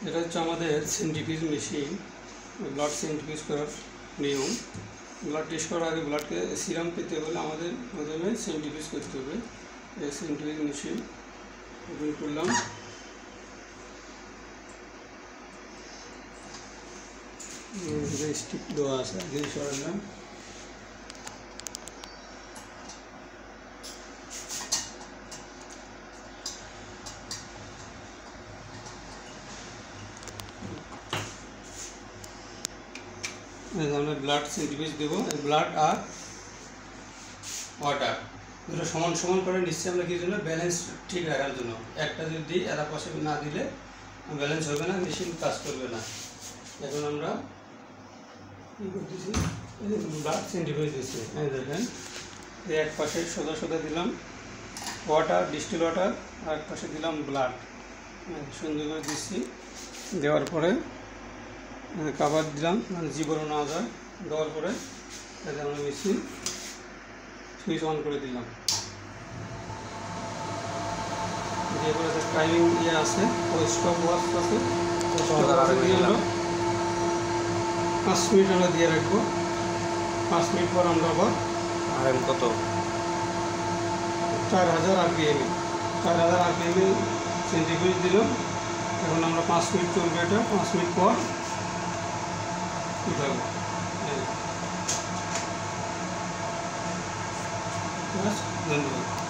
এটা হচ্ছে আমাদের সেন্ট্রিফিউজ মেশিন, ব্লাড সেন্ট্রিফিউজ করার নিয়ম। ব্লাড টেস্ট করার আগে ব্লাডকে সিরাম পেতে হলে আমাদের প্রথমে সেন্ট্রিফিউজ করতে হবে। এই সেন্ট্রিফিউজ মেশিন ওপেন করলাম, স্টিক দেওয়া আছে, দিয়ে সরালাম। আমরা ব্লাড সেন্ট্রিফিউজ দেবো, ব্লাড আর ওয়াটার দুটো সমান সমান করে নিশ্চয়ই আমরা কি জন্য ব্যালেন্স ঠিক রাখার জন্য। একটা যদি দিই এরা পাশে না দিলে ব্যালেন্স হবে না, মেশিন কাজ করবে না। এখন আমরা কী করতেছি, ব্লাড সেন্ট্রিফিউজ দিচ্ছি। দেখেন এক পাশে সোজা সোজা দিলাম ওয়াটার, ডিস্টিল ওয়াটার, আর এক পাশে দিলাম ব্লাড। সুন্দর করে দিচ্ছি। দেওয়ার পরে কাভার দিলাম, মানে জীবন না যায়। দেওয়ার পরে তাতে আমরা মেশিন সুইচ অন করে দিলাম। দিয়ে পরে টাইমিং আছে, ওই স্টপ ওয়াচ আছে, দিয়ে আমরা 5 মিনিট আমরা দিয়ে রাখবো। 5 মিনিট পর আমরা আবার RM কত 4000 RPM 4000 RPM সেন্ট্রিফিউজ দিল। এখন আমরা 5 মিনিট চলবে, এটা 5 মিনিট পর উঠাবো। ধন্যবাদ।